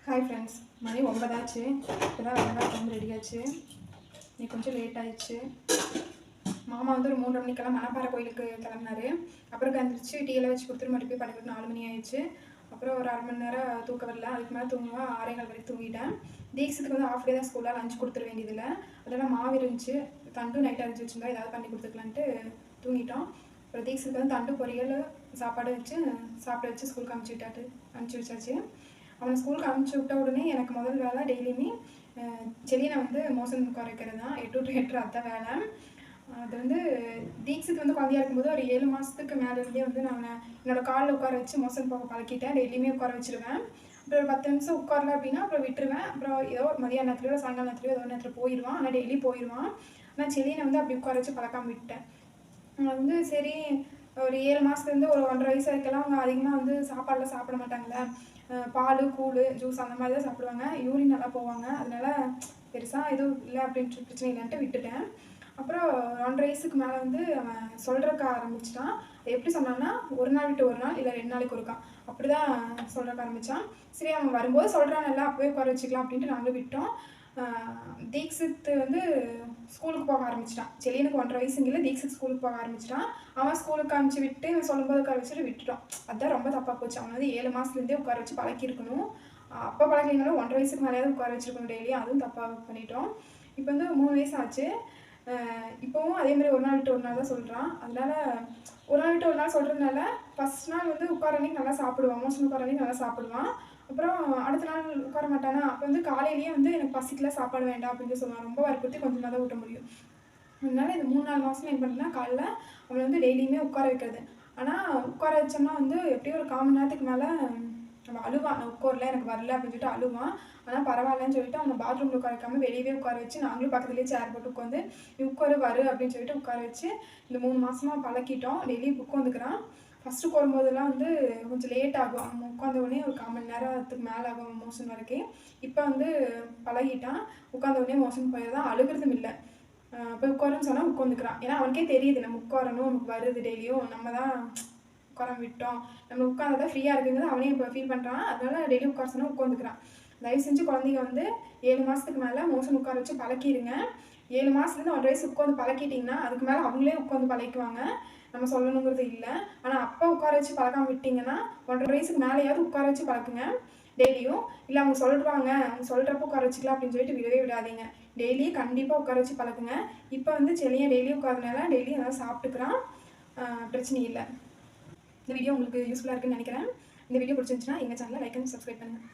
Hi friends, மணி 9 ஆச்சு. இப்போ தான் வந்து ரெடி ஆச்சு. இன்னைக்கு கொஞ்சம் லேட் ஆயிடுச்சு. மாமா வந்து ஒரு 3:30 மணிக்கெல்லாம் மணப்பாறை கோயிலுக்கு கிளம்புனாரு. அப்புறம் கந்திரிச்சு டீயெல்லாம் வச்சு கொடுத்துட்டு மறுபடியும் போய் படுக்கிறது 4 மணி ஆயிடுச்சு. அப்புறம் ஒரு 1/2 மணி நேரம் தூக்கம் வரல. அதுக்கு மேலே தூங்குவா 6:15 வரைக்கும் தூங்கிட்டேன். தீக்ஸுக்கு வந்து ஆஃப் டே தான் ஸ்கூலில் லஞ்ச் கொடுத்துட வேண்டியதில்லை. அதெல்லாம் மாவு இருந்துச்சு, தண்டு நைட்டாக அரைச்சி வச்சுருந்தா ஏதாவது பண்ணி கொடுத்துக்கலான்ட்டு தூங்கிட்டோம். அப்புறம் தீக்ஸுக்கு வந்து தண்டு பொரியல் சாப்பாடு வச்சு சாப்பிட வச்சு ஸ்கூலுக்கு அனுப்பிச்சி வச்சாச்சு. அவனை ஸ்கூலுக்கு அனுப்பிச்சி விட்ட உடனே எனக்கு முதல் வேலை டெய்லியுமே செடியை வந்து மோசம் குறைக்கிறது தான். 8 to 8 அதுதான் வேலை. அது வந்து தீக்ஸுக்கு வந்து குழந்தையா இருக்கும்போது ஒரு 7 மாதத்துக்கு மேலேருந்தே வந்து நான் என்னோடய காலில் உட்கார வச்சு மோசம் போக பழக்கிட்டேன். டெய்லியுமே உட்கார வச்சுருவேன். அப்புறம் ஒரு 10 நிமிஷம் உட்காரல அப்படின்னா அப்புறம் விட்டுருவேன். அப்புறம் ஏதோ மதியான நேரத்துலையோ சாயங்கால நேரத்துலையோ ஏதோ நேரத்தில் போயிடுவான். ஆனால் டெய்லி போயிடுவான். ஆனால் செடியை வந்து அப்படி உட்கார வச்சு பழக்காம விட்டேன். வந்து சரி ஒரு 7 மாதத்துலேருந்து ஒரு 1.5 வயசு வரைக்கெல்லாம் அவங்க அதிகமாக வந்து சாப்பாடெலாம் சாப்பிட மாட்டாங்களே. பால், கூழ், ஜூஸ் அந்த மாதிரி தான் சாப்பிடுவாங்க. யூரின் நல்லா போவாங்க. அதனால பெருசாக எதுவும் இல்லை அப்படின்ட்டு பிரச்சனை இல்லைன்ட்டு விட்டுட்டேன். அப்புறம் 1.5 வயசுக்கு மேலே வந்து அவன் சொல்கிறக்க ஆரம்பிச்சிட்டான். எப்படி சொன்னான்னா, ஒரு நாள் விட்டு ஒரு நாள் இல்லை 2 நாளைக்கு ஒருக்கா அப்படி தான் சொல்கிறக்க ஆரம்பித்தான். சரி அவன் வரும்போது சொல்கிறானல்ல அப்போவே உட்கார வச்சுக்கலாம் அப்படின்ட்டு நாங்களும் விட்டோம். தீக்ஷித் வந்து ஸ்கூலுக்கு போக ஆரம்பிச்சிட்டான். செலியனுக்கு 1.5 வயசுங்கில் தீக்ஷித் ஸ்கூலுக்கு போக ஆரம்பிச்சிட்டான். அவன் ஸ்கூலுக்கு அனுப்பிச்சி விட்டு இவன் சொல்லும்போது உட்கார வச்சுட்டு விட்டுட்டோம். அதுதான் ரொம்ப தப்பாக போச்சு. அவன் வந்து 7 மாதத்துலேருந்தே உட்கார வச்சு பழக்கியிருக்கணும். அப்போ பழகினாலும் 1.5 வயசுக்கு மேலேயாவது உட்கார வச்சுருக்கணும் டெய்லியும். அதுவும் தப்பாக பண்ணிட்டோம். இப்போ வந்து 3 வயசு ஆச்சு. இப்போவும் அதேமாதிரி ஒரு நாள் விட்டு ஒரு நாள் தான் சொல்கிறான். அதனால ஒரு நாள் விட்டு ஒரு நாள் சொல்கிறதுனால ஃபஸ்ட் நாள் வந்து உட்கார அன்னைக்கு நல்லா சாப்பிடுவான். மோசம் உட்கார அன்னைக்கு நல்லா சாப்பிடுவான். அப்புறம் அடுத்த நாள் உட்கார மாட்டானா. அப்போ வந்து காலையிலேயே வந்து எனக்கு பசிக்கல சாப்பாடு வேண்டாம் அப்படின்னு சொல்லுவான். ரொம்ப வற்புறுத்தி கொஞ்சம் தான் ஊட்ட முடியும். அதனால இந்த 3-4 மாதம் என்ன பண்ணுறேன்னா காலைல அவனை வந்து டெய்லியுமே உட்கார வைக்கிறது. ஆனால் உட்கார வச்சோம்னா வந்து எப்படியும் ஒரு 1/4 மணி நேரத்துக்கு மேலே நம்ம அழுவான். நான் உட்காரல எனக்கு வரல அப்படின்னு சொல்லிட்டு அழுவான். ஆனால் பரவாயில்லன்னு சொல்லிட்டு அவனை பாத்ரூமில் உட்கார வைக்காமல் வெளியவே உட்கார வச்சு நாங்களும் பக்கத்துலேயே சேர் போட்டு உட்காந்து உட்காரு வரு அப்படின்னு சொல்லிட்டு உட்கார வச்சு இந்த 3 மாதமாக பழக்கிட்டோம். டெய்லி உட்காந்துக்கிறான். ஃபஸ்ட்டு போகும்போதெல்லாம் வந்து கொஞ்சம் லேட் ஆகும். அவன் உட்காந்த உடனே ஒரு 1/4 மணி நேரத்துக்கு மேலே ஆகும் மோஷன் வரைக்கும். இப்போ வந்து பழகிட்டான். உட்காந்த உடனே மோஷன் போயிடுதான். அழுகிறதும் இல்லை. போய் உட்காருன்னு சொன்னால் உட்காந்துக்கிறான். ஏன்னா அவனுக்கே தெரியுது நம்ம உட்காரணும், நமக்கு வருது டெய்லியும், நம்ம தான் உட்கார விட்டோம், நம்ம உட்காந்து தான் ஃப்ரீயாக இருக்குங்கிறது அவனே இப்போ ஃபீல் பண்ணுறான். அதனால டெய்லி உட்கார சொன்னால் உட்காந்துக்கிறான். தயவு செஞ்சு குழந்தைங்க வந்து 7 மாதத்துக்கு மேலே மோஷன் உட்கார வச்சு பழக்கிடுங்க. 7 மாதத்துலேருந்து 1.5 வயசு உட்காந்து பழக்கிட்டிங்கன்னா அதுக்கு மேலே அவங்களே உட்காந்து பழக்குவாங்க. நம்ம சொல்லணுங்கிறது இல்லை. ஆனால் அப்போ உட்கார வச்சு பழக்காம விட்டிங்கன்னா 1.5 வயசுக்கு மேலேயாவது உட்கார வச்சு பழக்குங்க டெய்லியும். இல்லை அவங்க சொல்கிறாங்க, அவங்க சொல்கிறப்ப உட்கார வச்சுக்கலாம் அப்படின்னு சொல்லிட்டு விடவே விடாதீங்க. டெய்லியும் கண்டிப்பாக உட்கார வச்சு பழக்குங்க. இப்போ வந்து செலியன் டெய்லியும் உட்காரனால டெய்லியும் ஏதாவது சாப்பிட்டுக்கிறான். பிரச்சனை இல்லை. இந்த வீடியோ உங்களுக்கு யூஸ்ஃபுல்லாக இருக்குன்னு நினைக்கிறேன். இந்த வீடியோ பிடிச்சிருந்துச்சுன்னா எங்கள் சேனலை லைக் அண்ட் சப்ஸ்கிரைப் பண்ணுங்கள்.